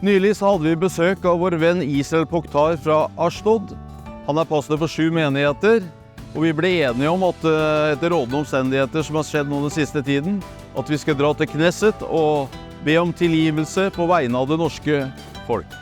Nylig så hadde vi besøk av vår venn Israel Pokhtar fra Ashdod. Han pastor for 7 menigheter, og vi ble enige om at etter rådende omstendigheter som har skjedd nå den siste tiden, at vi skal dra til Knesset og be om tilgivelse på vegne av det norske folk.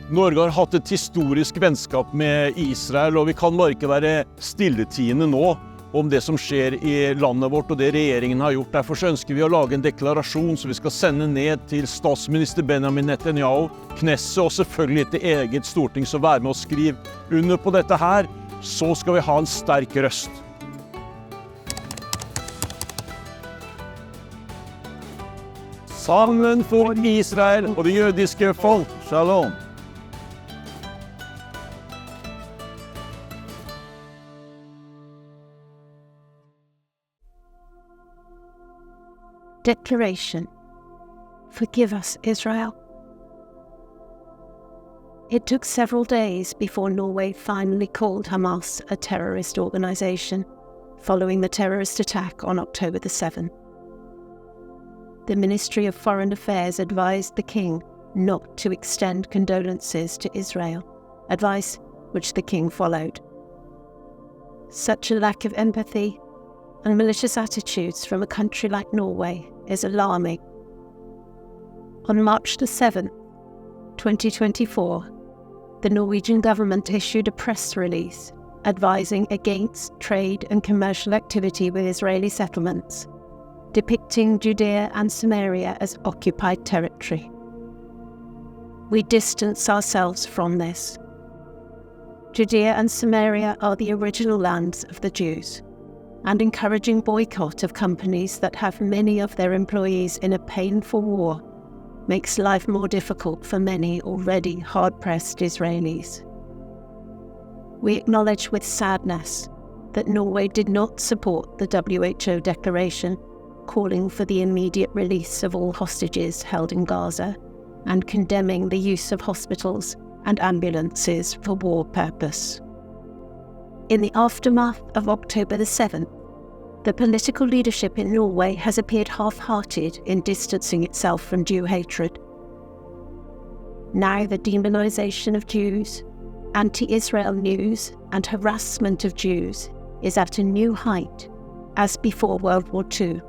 Norge har hatt et historisk vennskap med Israel, og vi kan bare ikke være stilletiende nå om det som skjer i landet vårt og det regjeringen har gjort. Derfor så ønsker vi å lage en deklarasjon som vi skal sende ned til statsminister Benjamin Netanyahu, Knesset og selvfølgelig til eget storting, så vær med og skriv under på dette her, så skal vi ha en sterk røst. Sammen for Israel og det jødiske folk. Shalom. Declaration. Forgive us, Israel. It took several days before Norway finally called Hamas a terrorist organization, following the terrorist attack on October the 7th. The Ministry of Foreign Affairs advised the King not to extend condolences to Israel, advice which the King followed. Such a lack of empathy and malicious attitudes from a country like Norway is alarming. On March the 7th, 2024, the Norwegian government issued a press release advising against trade and commercial activity with Israeli settlements, depicting Judea and Samaria as occupied territory. We distance ourselves from this. Judea and Samaria are the original lands of the Jews, and encouraging boycott of companies that have many of their employees in a painful war makes life more difficult for many already hard-pressed Israelis. We acknowledge with sadness that Norway did not support the WHO declaration calling for the immediate release of all hostages held in Gaza and condemning the use of hospitals and ambulances for war purpose. In the aftermath of October the 7th, the political leadership in Norway has appeared half-hearted in distancing itself from Jew hatred. Now the demonization of Jews, anti-Israel news and harassment of Jews is at a new height, as before World War II.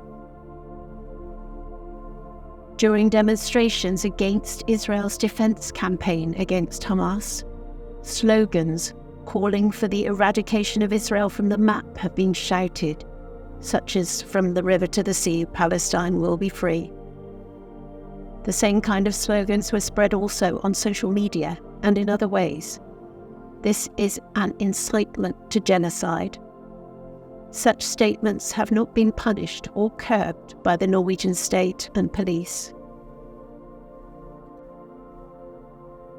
During demonstrations against Israel's defense campaign against Hamas, slogans calling for the eradication of Israel from the map have been shouted, such as "From the river to the sea, Palestine will be free." The same kind of slogans were spread also on social media and in other ways. This is an incitement to genocide. Such statements have not been punished or curbed by the Norwegian state and police.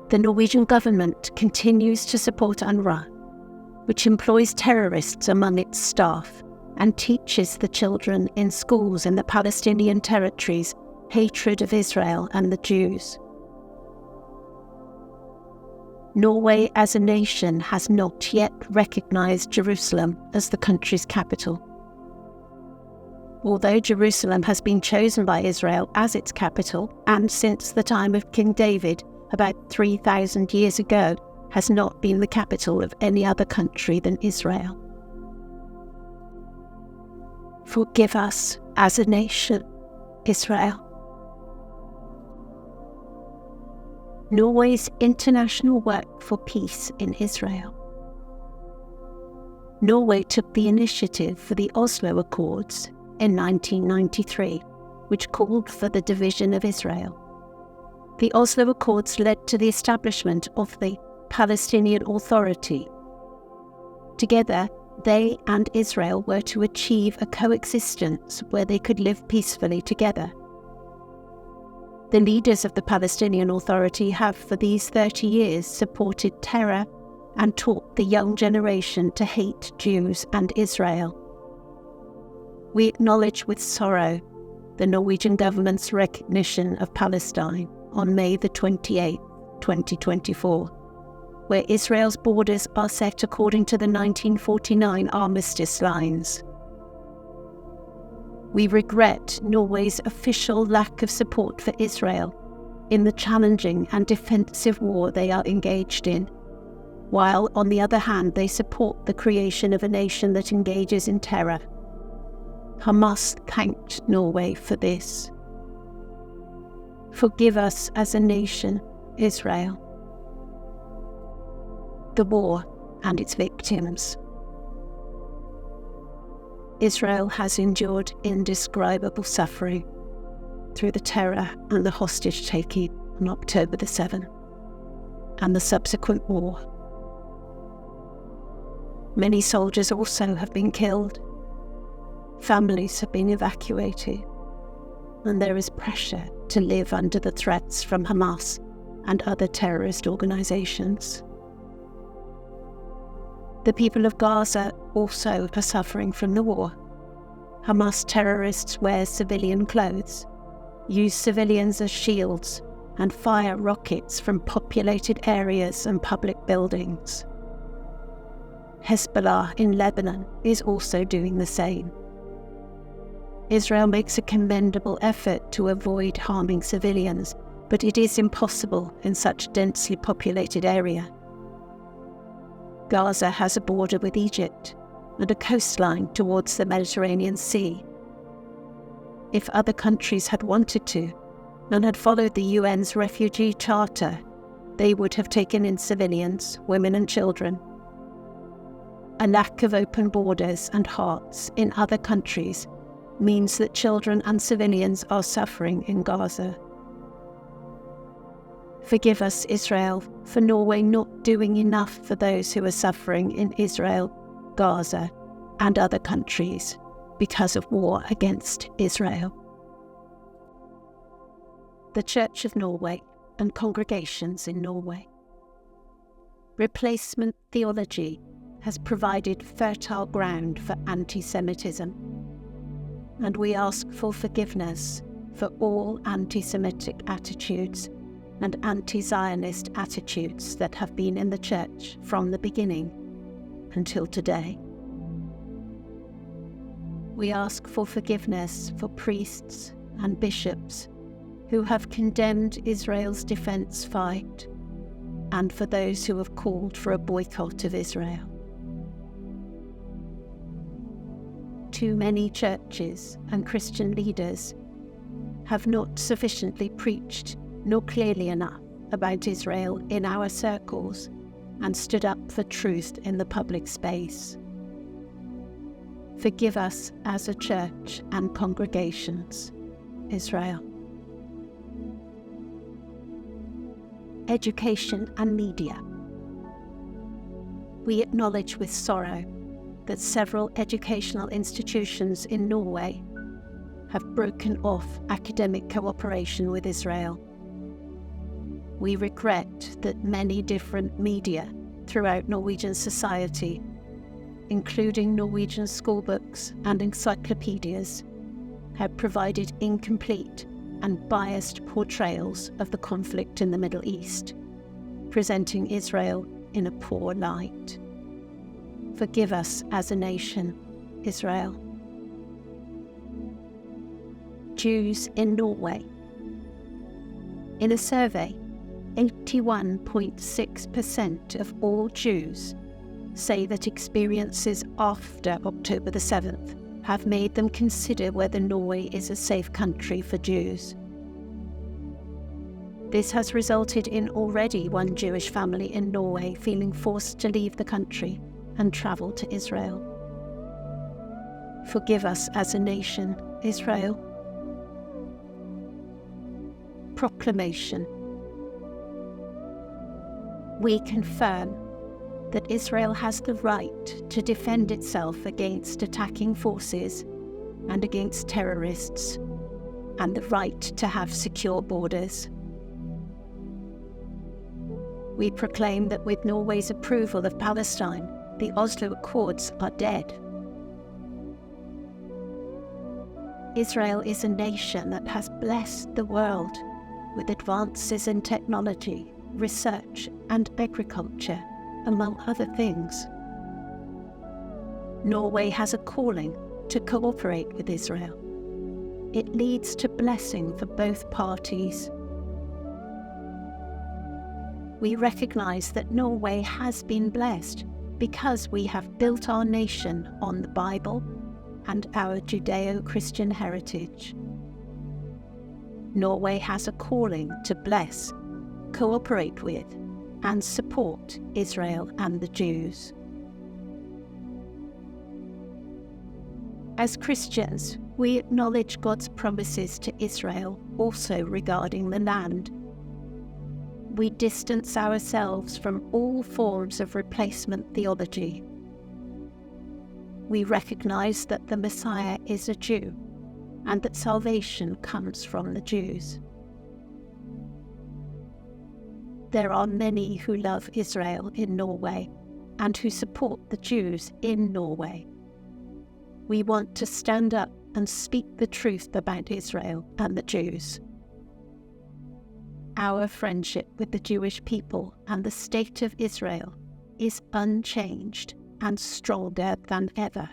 The Norwegian government continues to support UNRWA, which employs terrorists among its staff and teaches the children in schools in the Palestinian territories hatred of Israel and the Jews. Norway as a nation has not yet recognized Jerusalem as the country's capital. Although Jerusalem has been chosen by Israel as its capital, and since the time of King David, about 3,000 years ago, has not been the capital of any other country than Israel. Forgive us as a nation, Israel. Norway's international work for peace in Israel. Norway took the initiative for the Oslo Accords in 1993, which called for the division of Israel. The Oslo Accords led to the establishment of the Palestinian Authority. Together, they and Israel were to achieve a coexistence where they could live peacefully together. The leaders of the Palestinian Authority have for these 30 years supported terror and taught the young generation to hate Jews and Israel. We acknowledge with sorrow the Norwegian government's recognition of Palestine on May the 28th, 2024, where Israel's borders are set according to the 1949 armistice lines. We regret Norway's official lack of support for Israel in the challenging and defensive war they are engaged in, while on the other hand they support the creation of a nation that engages in terror. Hamas thanked Norway for this. Forgive us as a nation, Israel. The war and its victims. Israel has endured indescribable suffering through the terror and the hostage-taking on October the 7th, and the subsequent war. Many soldiers also have been killed. Families have been evacuated, and there is pressure to live under the threats from Hamas and other terrorist organizations. The people of Gaza also are suffering from the war. Hamas terrorists wear civilian clothes, use civilians as shields, and fire rockets from populated areas and public buildings. Hezbollah in Lebanon is also doing the same. Israel makes a commendable effort to avoid harming civilians, but it is impossible in such a densely populated area. Gaza has a border with Egypt and a coastline towards the Mediterranean Sea. If other countries had wanted to and had followed the UN's Refugee Charter, they would have taken in civilians, women and children. A lack of open borders and hearts in other countries means that children and civilians are suffering in Gaza. Forgive us, Israel, for Norway not doing enough for those who are suffering in Israel, Gaza, and other countries because of war against Israel. The Church of Norway and congregations in Norway. Replacement theology has provided fertile ground for anti-Semitism, and we ask for forgiveness for all anti-Semitic attitudes and anti-Zionist attitudes that have been in the Church from the beginning until today. We ask for forgiveness for priests and bishops who have condemned Israel's defense fight, and for those who have called for a boycott of Israel. Too many churches and Christian leaders have not sufficiently preached nor clearly enough about Israel in our circles and stood up for truth in the public space. Forgive us as a church and congregations, Israel. Education and media. We acknowledge with sorrow that several educational institutions in Norway have broken off academic cooperation with Israel. We regret that many different media throughout Norwegian society, including Norwegian schoolbooks and encyclopedias, have provided incomplete and biased portrayals of the conflict in the Middle East, presenting Israel in a poor light. Forgive us as a nation, Israel. Jews in Norway. In a survey, 81.6% of all Jews say that experiences after October the 7th have made them consider whether Norway is a safe country for Jews. This has resulted in already one Jewish family in Norway feeling forced to leave the country and travel to Israel. Forgive us as a nation, Israel. Proclamation. We confirm that Israel has the right to defend itself against attacking forces and against terrorists, and the right to have secure borders. We proclaim that with Norway's approval of Palestine, the Oslo Accords are dead. Israel is a nation that has blessed the world with advances in technology, research, and agriculture, among other things. Norway has a calling to cooperate with Israel it leads to blessing for both parties. We recognize that Norway has been blessed because we have built our nation on the Bible and our Judeo-Christian heritage. Norway has a calling to bless, cooperate with, and support Israel and the Jews. As Christians, we acknowledge God's promises to Israel also regarding the land. We distance ourselves from all forms of replacement theology. We recognize that the Messiah is a Jew and that salvation comes from the Jews. There are many who love Israel in Norway and who support the Jews in Norway. We want to stand up and speak the truth about Israel and the Jews. Our friendship with the Jewish people and the state of Israel is unchanged and stronger than ever.